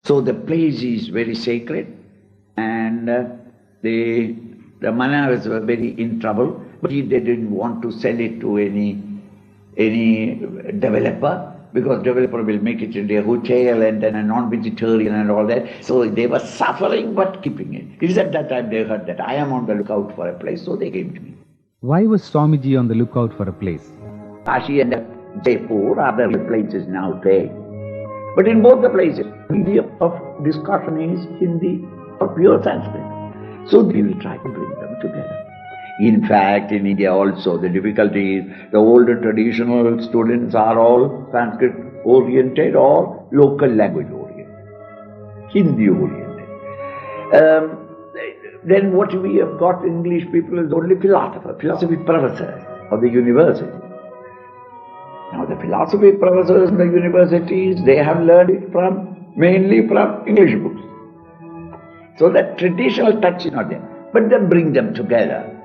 So the place is very sacred, and the Manners were very in trouble, but they didn't want to sell it to any developer, because developer will make it into a hotel and then a non-vegetarian and all that. So they were suffering but keeping it. It is at that time they heard that I am on the lookout for a place, so they came to me. Why was Swamiji on the lookout for a place? Kashi and Jaipur are the places now today. But in both the places, medium of discussion is Hindi or pure Sanskrit. So we will try to bring them together. In fact, in India also, the difficulty is the older traditional students are all Sanskrit oriented or local language oriented, Hindi oriented. Then what we have got English people is only philosophy professors of the university. Now the philosophy professors in the universities, they have learned it mainly from English books. So that traditional touch is not there. But then bring them together.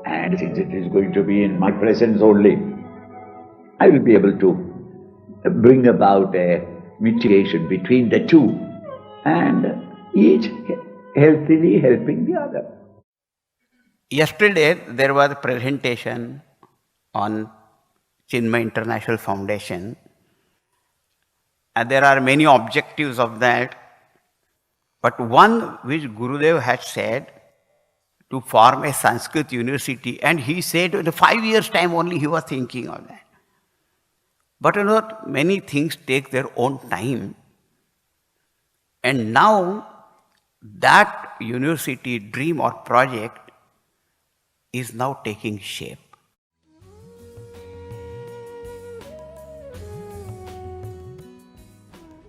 And since it is going to be in my presence only, I will be able to bring about a mitigation between the two, and each healthily helping the other. Yesterday there was a presentation on Chinmay International Foundation, and there are many objectives of that, but one which Gurudev had said, to form a Sanskrit university, and he said in 5 years' time only he was thinking of that. But you know, many things take their own time, and now that university dream or project is now taking shape.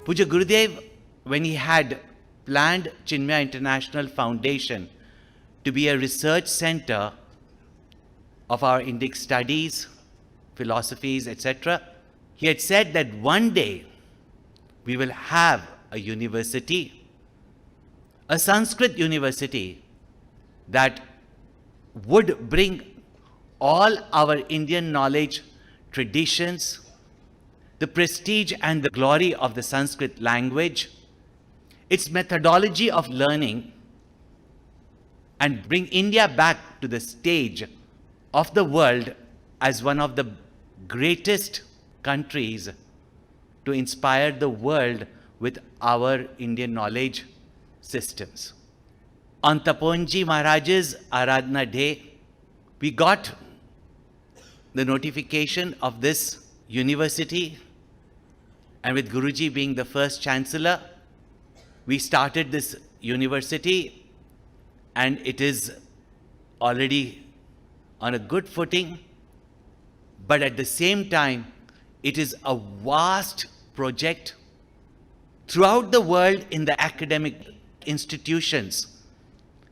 Puja Gurudev, when he had planned Chinmaya International Foundation to be a research center of our Indic studies, philosophies, etc., he had said that one day we will have a university, a Sanskrit university, that would bring all our Indian knowledge, traditions, the prestige and the glory of the Sanskrit language, its methodology of learning, and bring India back to the stage of the world as one of the greatest countries to inspire the world with our Indian knowledge systems. On Taponji Maharaj's Aradhana Day, we got the notification of this university, and with Guruji being the first chancellor, we started this university, and it is already on a good footing, but at the same time, it is a vast project throughout the world in the academic institutions,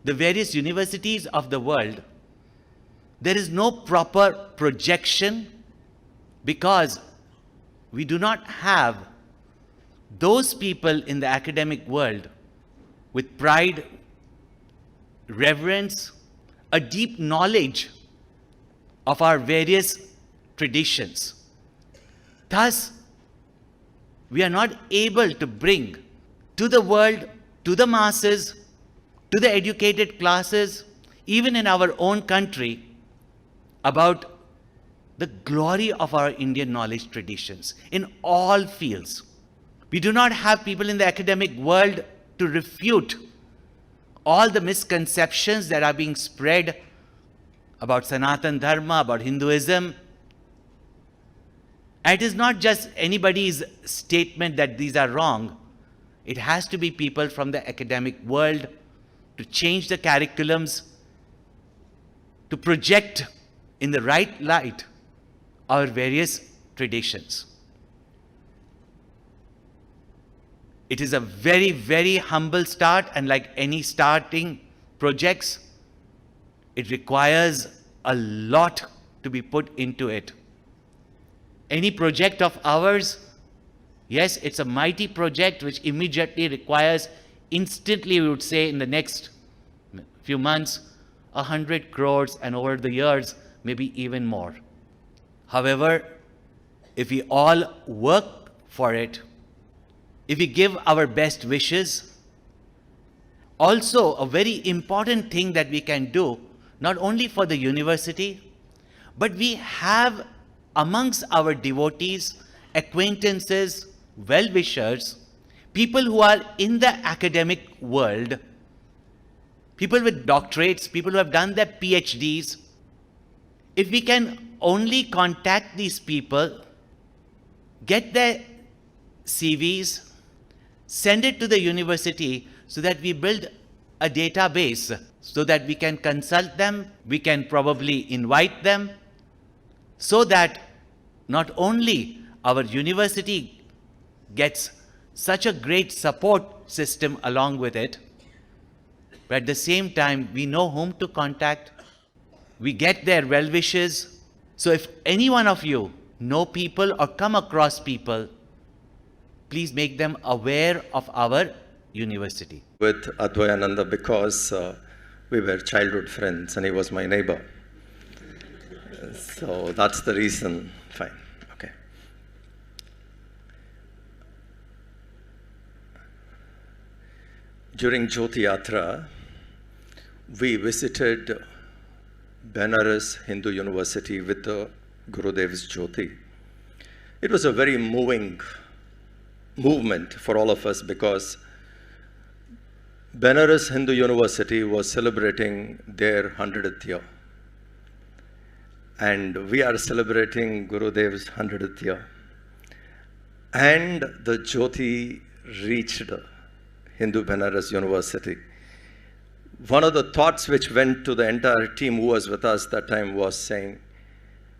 the various universities of the world. There is no proper projection because we do not have those people in the academic world with pride, reverence, a deep knowledge of our various traditions. Thus, we are not able to bring to the world, to the masses, to the educated classes, even in our own country, about the glory of our Indian knowledge traditions in all fields. We do not have people in the academic world to refute all the misconceptions that are being spread about Sanatan Dharma, about Hinduism. And it is not just anybody's statement that these are wrong. It has to be people from the academic world to change the curriculums, to project in the right light our various traditions. It is a very, very humble start, and like any starting projects, it requires a lot to be put into it. Any project of ours, yes, it's a mighty project which immediately requires, instantly we would say in the next few months, 100 crores, and over the years, maybe even more. However, if we all work for it, if we give our best wishes. Also, a very important thing that we can do, not only for the university, but we have amongst our devotees, acquaintances, well-wishers, people who are in the academic world, people with doctorates, people who have done their PhDs. If we can only contact these people, get their CVs, send it to the university so that we build a database so that we can consult them, we can probably invite them, so that not only our university gets such a great support system along with it, but at the same time we know whom to contact, we get their well wishes. So if any one of you know people or come across people, please make them aware of our university. With Advayananda because we were childhood friends and he was my neighbor. So that's the reason. Fine. Okay. During Jyoti Yatra, we visited Benares Hindu University with the Gurudev's Jyoti. It was a very moving movement for all of us because Benares Hindu University was celebrating their 100th year. And we are celebrating Gurudev's 100th year. And the Jyoti reached Hindu Benares University. One of the thoughts which went to the entire team who was with us that time was saying,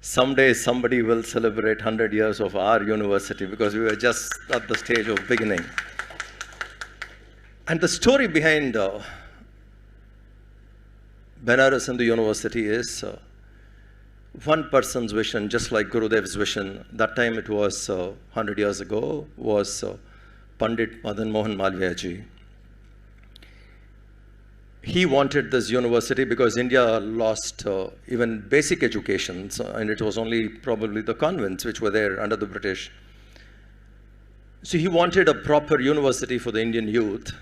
someday somebody will celebrate 100 years of our university, because we were just at the stage of beginning. And the story behind Benares Hindu University is one person's vision, just like Gurudev's vision. That time it was 100 years ago, was Pandit Madan Mohan Malviya ji. He wanted this university because India lost even basic education, and it was only probably the convents which were there under the British. So he wanted a proper university for the Indian youth,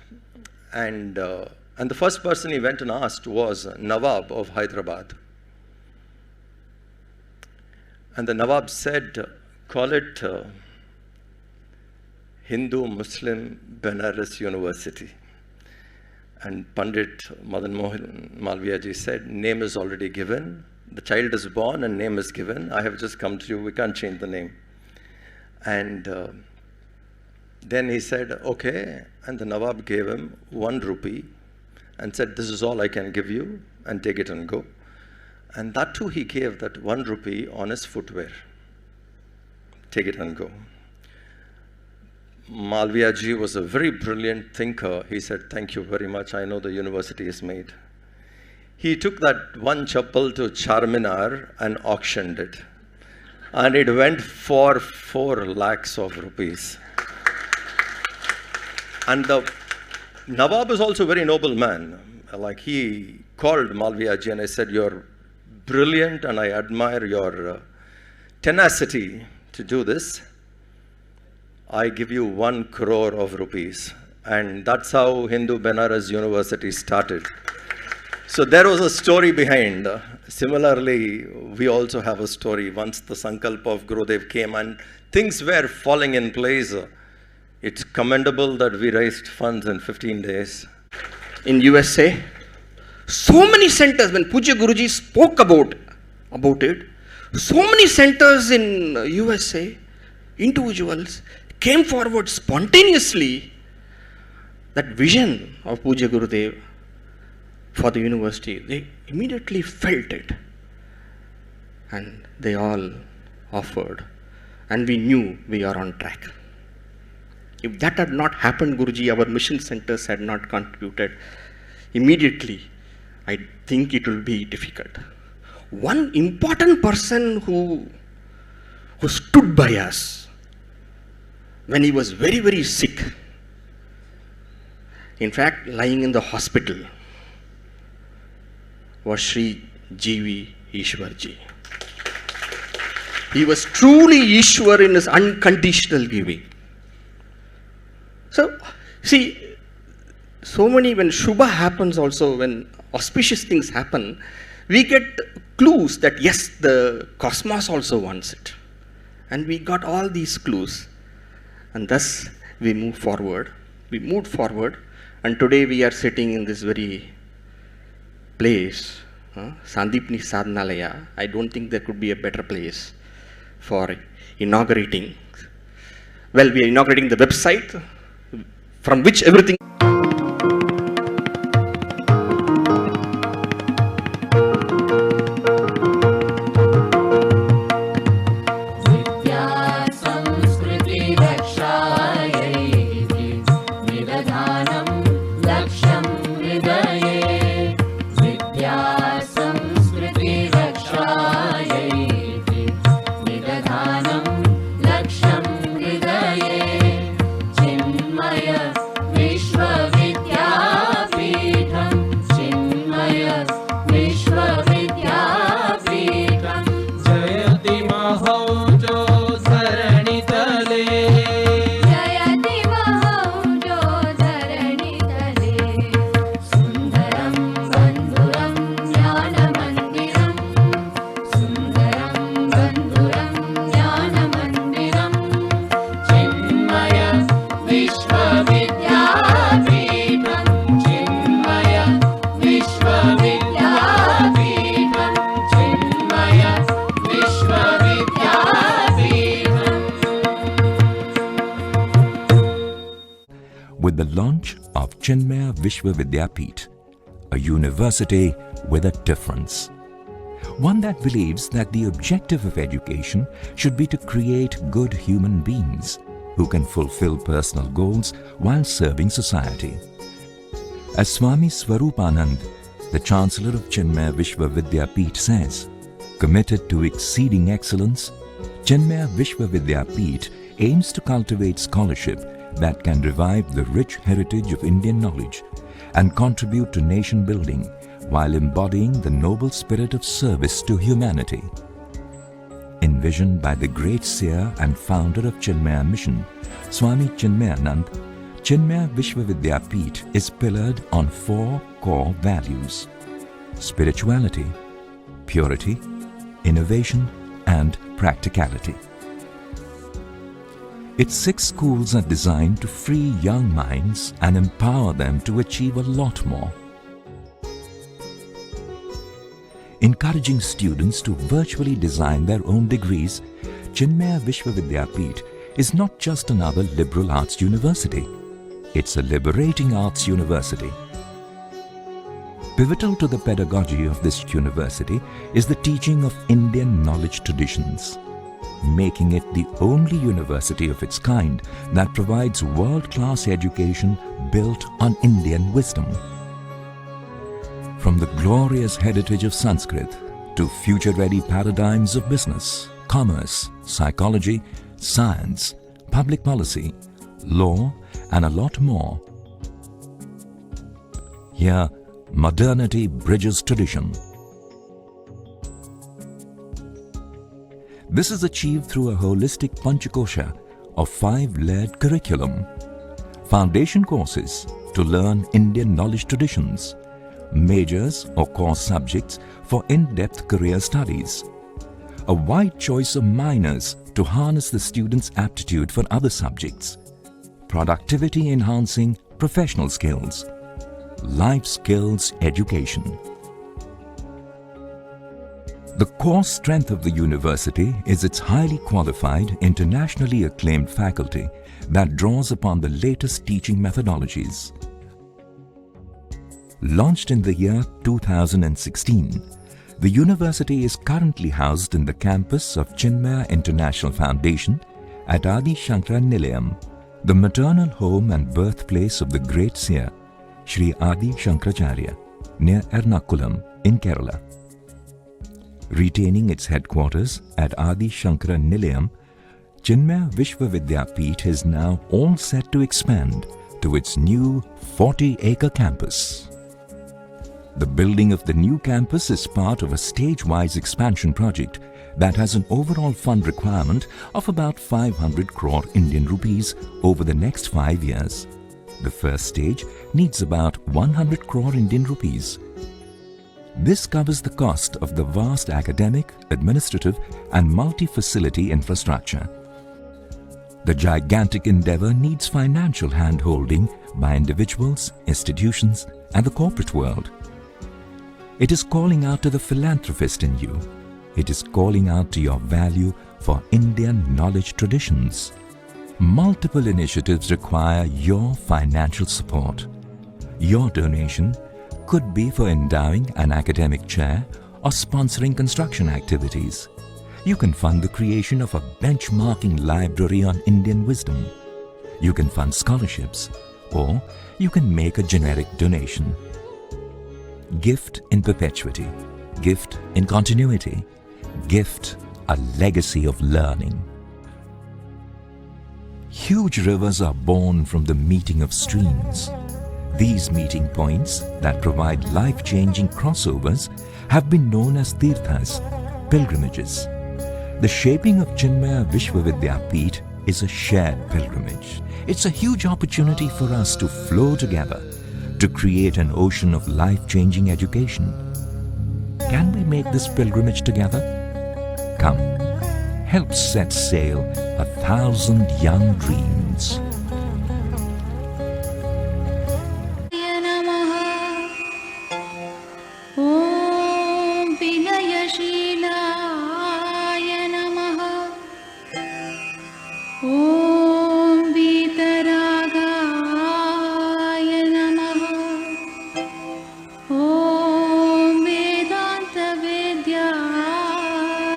and the first person he went and asked was Nawab of Hyderabad. And the Nawab said, call it Hindu-Muslim Benares University. And Pandit Madan Mohan Malviya ji said, name is already given. The child is born and name is given. I have just come to you. We can't change the name. And then he said, okay. And the Nawab gave him 1 rupee and said, this is all I can give you, and take it and go. And that too he gave that 1 rupee on his footwear. Take it and go. Malviya ji was a very brilliant thinker. He said, thank you very much. I know the university is made. He took that 1 chappal to Charminar and auctioned it. And it went for 4 lakhs of rupees. And the Nawab is also a very noble man. Like, he called Malviya ji and I said, you're brilliant and I admire your tenacity to do this. I give you 1 crore of rupees. And that's how Hindu Benares University started. So there was a story behind. Similarly, we also have a story. Once the Sankalpa of Gurudev came and things were falling in place, it's commendable that we raised funds in 15 days. In USA, so many centers, when Pujya Guruji spoke about it, so many centers in USA, individuals came forward spontaneously. That vision of Pujya Gurudev for the university, they immediately felt it. And they all offered. And we knew we are on track. If that had not happened, Guruji, our mission centers had not contributed immediately, I think it will be difficult. One important person who stood by us when he was very, very sick, in fact, lying in the hospital, was Sri CVV Ishwarji. He was truly Ishwar in his unconditional giving. So, see, so many, when Shubha happens also, when auspicious things happen, we get clues that yes, the cosmos also wants it. And we got all these clues. And thus, we move forward. We moved forward. And today we are sitting in this very place, Sandipni Sadhanalaya. I don't think there could be a better place for inaugurating. Well, we are inaugurating the website from which everything with the launch of Chinmaya Vishwa Vidyapeeth, a university with a difference. One that believes that the objective of education should be to create good human beings who can fulfill personal goals while serving society. As Swami Swarupanand, the Chancellor of Chinmaya Vishwa Vidyapeeth says, committed to exceeding excellence, Chinmaya Vishwa Vidyapeeth aims to cultivate scholarship that can revive the rich heritage of Indian knowledge and contribute to nation building while embodying the noble spirit of service to humanity. Envisioned by the great seer and founder of Chinmaya Mission, Swami Chinmayanand, Chinmaya Vishwa Vidyapeeth is pillared on 4 core values: spirituality, purity, innovation, and practicality. Its 6 schools are designed to free young minds and empower them to achieve a lot more. Encouraging students to virtually design their own degrees, Chinmaya Vishwa Vidyapeeth is not just another liberal arts university. It's a liberating arts university. Pivotal to the pedagogy of this university is the teaching of Indian knowledge traditions, making it the only university of its kind that provides world-class education built on Indian wisdom. From the glorious heritage of Sanskrit to future-ready paradigms of business, commerce, psychology, science, public policy, law, and a lot more. Here, modernity bridges tradition. This is achieved through a holistic Panchakosha of 5-layered curriculum, foundation courses to learn Indian knowledge traditions, majors or course subjects for in-depth career studies, a wide choice of minors to harness the students' aptitude for other subjects, productivity-enhancing professional skills, life skills education. The core strength of the university is its highly qualified, internationally acclaimed faculty that draws upon the latest teaching methodologies. Launched in the year 2016, the university is currently housed in the campus of Chinmaya International Foundation at Adi Shankara Nilayam, the maternal home and birthplace of the great seer, Sri Adi Shankaracharya, near Ernakulam in Kerala. Retaining its headquarters at Adi Shankara Nilayam, Chinmaya Vishwa Vidyapeeth is now all set to expand to its new 40-acre campus. The building of the new campus is part of a stage-wise expansion project that has an overall fund requirement of about 500 crore Indian rupees over the next 5 years. The first stage needs about 100 crore Indian rupees. This covers the cost of the vast academic, administrative and multi-facility infrastructure. The gigantic endeavor needs financial hand-holding by individuals, institutions and the corporate world. It is calling out to the philanthropist in you. It is calling out to your value for Indian knowledge traditions. Multiple initiatives require your financial support. Your donation could be for endowing an academic chair or sponsoring construction activities. You can fund the creation of a benchmarking library on Indian wisdom. You can fund scholarships, or you can make a generic donation. Gift in perpetuity, gift in continuity, gift a legacy of learning. Huge rivers are born from the meeting of streams. These meeting points that provide life-changing crossovers have been known as tirthas, pilgrimages. The shaping of Chinmaya Vishwa Vidyapeeth is a shared pilgrimage. It's a huge opportunity for us to flow together to create an ocean of life-changing education. Can we make this pilgrimage together? Come, help set sail 1,000 young dreams.